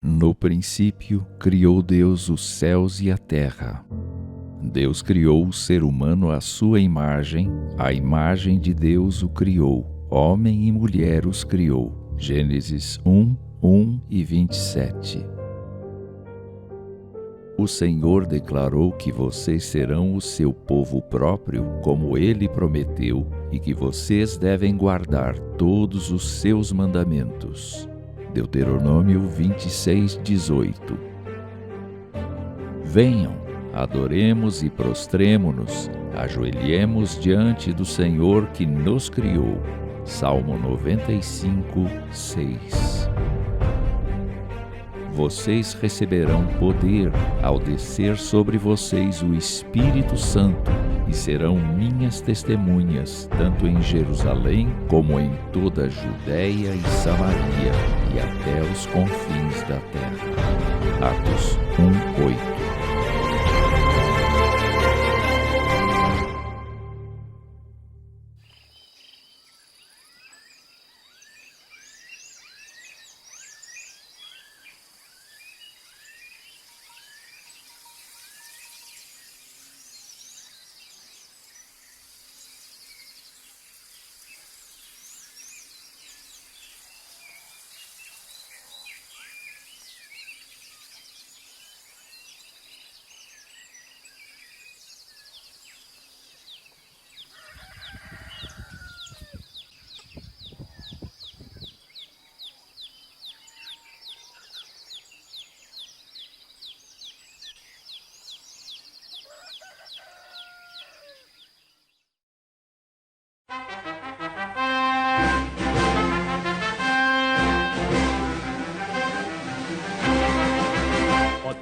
No princípio, criou Deus os céus e a terra. Deus criou o ser humano à sua imagem, a imagem de Deus o criou, homem e mulher os criou. Gênesis 1, 1 e 27. O Senhor declarou que vocês serão o seu povo próprio, como Ele prometeu, e que vocês devem guardar todos os seus mandamentos. Deuteronômio 26, 18. Venham, adoremos e prostremo-nos, ajoelhemos diante do Senhor que nos criou. Salmo 95, 6. Vocês receberão poder ao descer sobre vocês o Espírito Santo e serão minhas testemunhas, tanto em Jerusalém como em toda a Judéia e Samaria e até os confins da terra. Atos 1, 8.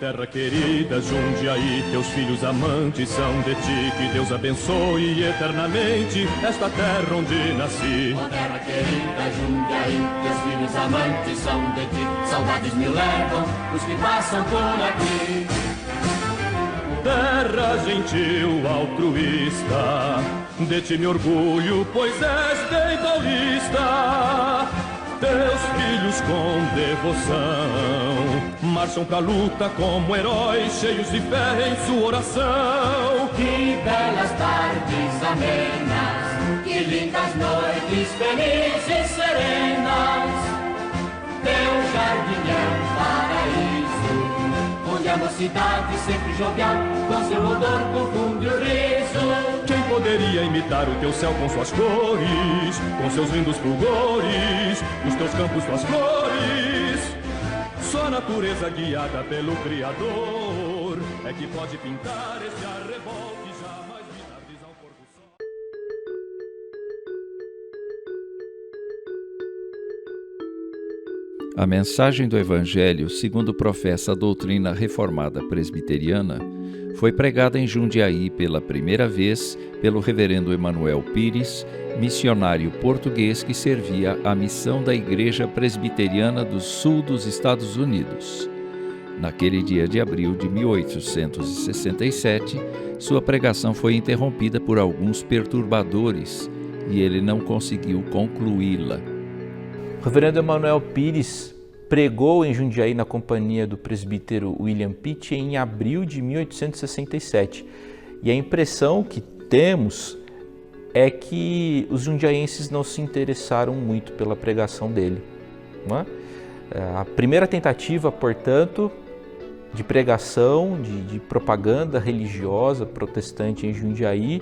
Terra querida, Jundiaí, teus filhos amantes são de ti. Que Deus abençoe eternamente esta terra onde nasci. Ó terra querida, Jundiaí, teus filhos amantes são de ti. Saudades me levam os que passam por aqui. Terra gentil, altruísta, de ti me orgulho, pois és bem paulista. Teus filhos com devoção marcham pra luta como heróis, cheios de fé em sua oração. Que belas tardes amenas, que lindas noites felizes e serenas. Teu jardim é um paraíso, onde a mocidade sempre jovial, com seu odor confunde o riso. Quem poderia imitar o teu céu com suas cores, com seus lindos fulgores, os teus campos, tuas flores? Só a natureza guiada pelo Criador é que pode pintar esse arrebol que jamais vi na visão pôr do sol. A mensagem do Evangelho, segundo professa a doutrina reformada presbiteriana, foi pregada em Jundiaí pela primeira vez pelo reverendo Emanuel Pires, missionário português que servia a missão da Igreja Presbiteriana do Sul dos Estados Unidos. Naquele dia de abril de 1867, sua pregação foi interrompida por alguns perturbadores e ele não conseguiu concluí-la. O reverendo Emanuel Pires pregou em Jundiaí na companhia do presbítero William Pitt em abril de 1867. E a impressão que temos é que os jundiaenses não se interessaram muito pela pregação dele. Não é? A primeira tentativa, portanto, de pregação, de propaganda religiosa protestante em Jundiaí,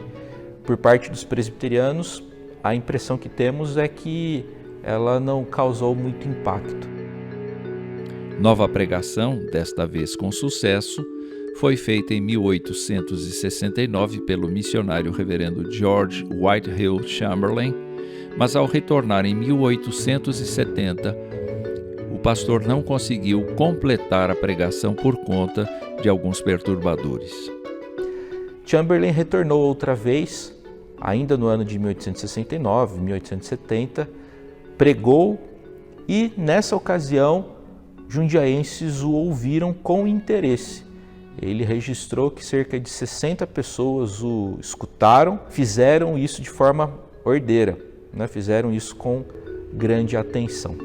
por parte dos presbiterianos, a impressão que temos é que ela não causou muito impacto. Nova pregação, desta vez com sucesso, foi feita em 1869 pelo missionário reverendo George Whitehill Chamberlain, mas ao retornar em 1870, o pastor não conseguiu completar a pregação por conta de alguns perturbadores. Chamberlain retornou outra vez, ainda no ano de 1869, 1870, pregou e, nessa ocasião, jundiaenses o ouviram com interesse. Ele registrou que cerca de 60 pessoas o escutaram, fizeram isso de forma ordeira, fizeram isso com grande atenção.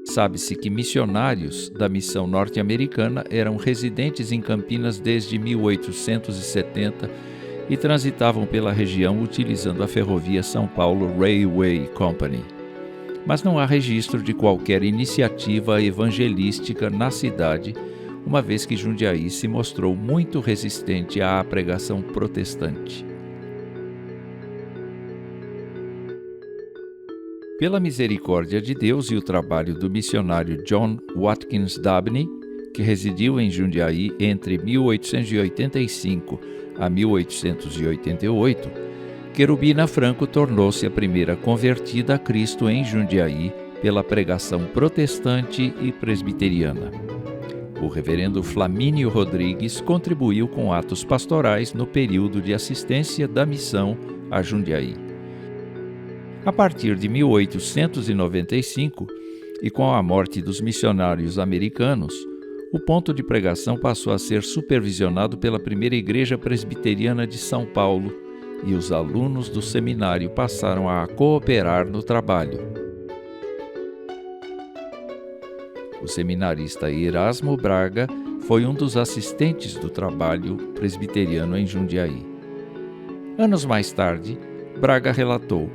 Sabe-se que missionários da missão norte-americana eram residentes em Campinas desde 1870 e transitavam pela região utilizando a ferrovia São Paulo Railway Company. Mas não há registro de qualquer iniciativa evangelística na cidade, uma vez que Jundiaí se mostrou muito resistente à pregação protestante. Pela misericórdia de Deus e o trabalho do missionário John Watkins Dabney, que residiu em Jundiaí entre 1885 a 1888, Querubina Franco tornou-se a primeira convertida a Cristo em Jundiaí pela pregação protestante e presbiteriana. O reverendo Flamínio Rodrigues contribuiu com atos pastorais no período de assistência da missão a Jundiaí. A partir de 1895, e com a morte dos missionários americanos, o ponto de pregação passou a ser supervisionado pela primeira Igreja Presbiteriana de São Paulo, e os alunos do seminário passaram a cooperar no trabalho. O seminarista Erasmo Braga foi um dos assistentes do trabalho presbiteriano em Jundiaí. Anos mais tarde, Braga relatou: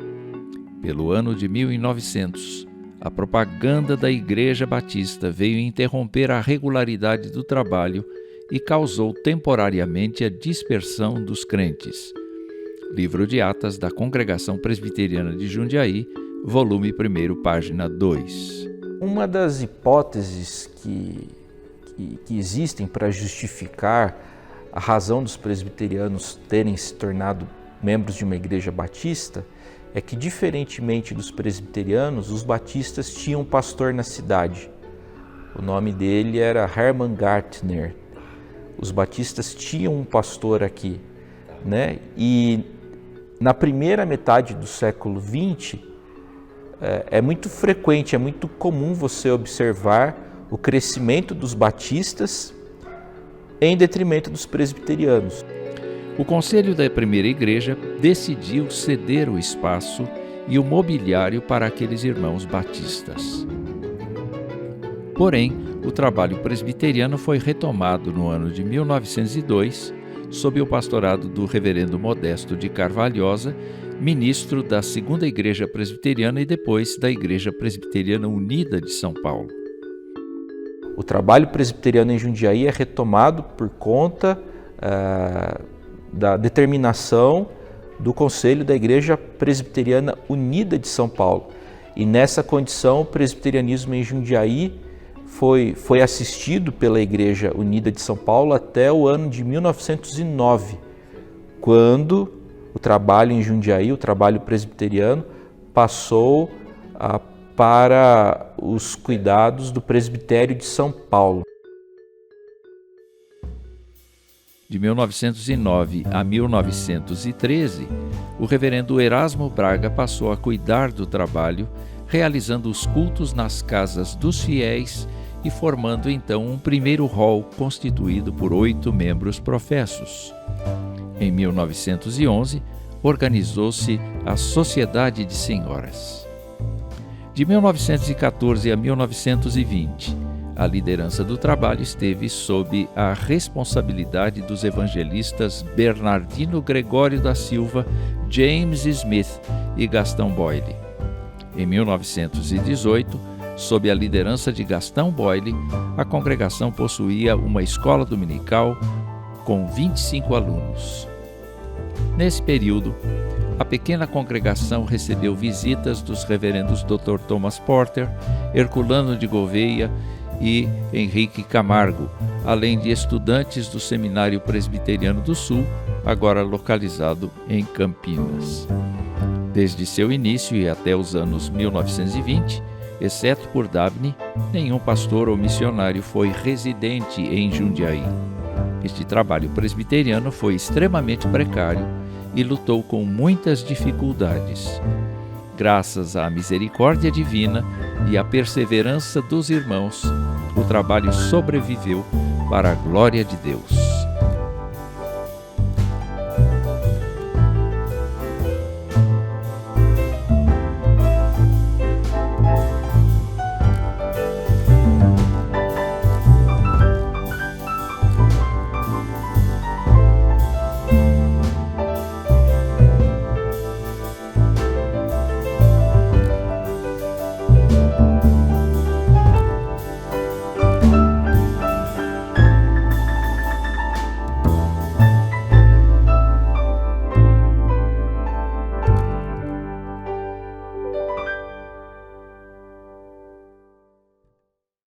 pelo ano de 1900, a propaganda da Igreja Batista veio interromper a regularidade do trabalho e causou temporariamente a dispersão dos crentes. Livro de Atas da Congregação Presbiteriana de Jundiaí, volume 1, página 2. Uma das hipóteses que existem para justificar a razão dos presbiterianos terem se tornado membros de uma igreja batista é que, diferentemente dos presbiterianos, os batistas tinham um pastor na cidade. O nome dele era Herman Gartner. Os batistas tinham um pastor aqui, né? E na primeira metade do século XX, é muito frequente, é muito comum você observar o crescimento dos batistas em detrimento dos presbiterianos. O Conselho da Primeira Igreja decidiu ceder o espaço e o mobiliário para aqueles irmãos batistas. Porém, o trabalho presbiteriano foi retomado no ano de 1902, sob o pastorado do reverendo Modesto de Carvalhosa, ministro da Segunda Igreja Presbiteriana e depois da Igreja Presbiteriana Unida de São Paulo. O trabalho presbiteriano em Jundiaí é retomado por conta da determinação do Conselho da Igreja Presbiteriana Unida de São Paulo. E nessa condição, o presbiterianismo em Jundiaí foi assistido pela Igreja Unida de São Paulo até o ano de 1909, quando o trabalho em Jundiaí, o trabalho presbiteriano, passou para os cuidados do presbitério de São Paulo. De 1909 a 1913, o reverendo Erasmo Braga passou a cuidar do trabalho, realizando os cultos nas casas dos fiéis e formando então um primeiro hall constituído por 8 membros professos. Em 1911, organizou-se a Sociedade de Senhoras. De 1914 a 1920, a liderança do trabalho esteve sob a responsabilidade dos evangelistas Bernardino Gregório da Silva, James Smith e Gastão Boyle. Em 1918, sob a liderança de Gastão Boyle, a congregação possuía uma escola dominical com 25 alunos. Nesse período, a pequena congregação recebeu visitas dos reverendos Dr. Thomas Porter, Herculano de Gouveia e Henrique Camargo, além de estudantes do Seminário Presbiteriano do Sul, agora localizado em Campinas. Desde seu início e até os anos 1920, exceto por Dabney, nenhum pastor ou missionário foi residente em Jundiaí. Este trabalho presbiteriano foi extremamente precário e lutou com muitas dificuldades. Graças à misericórdia divina e à perseverança dos irmãos, o trabalho sobreviveu para a glória de Deus.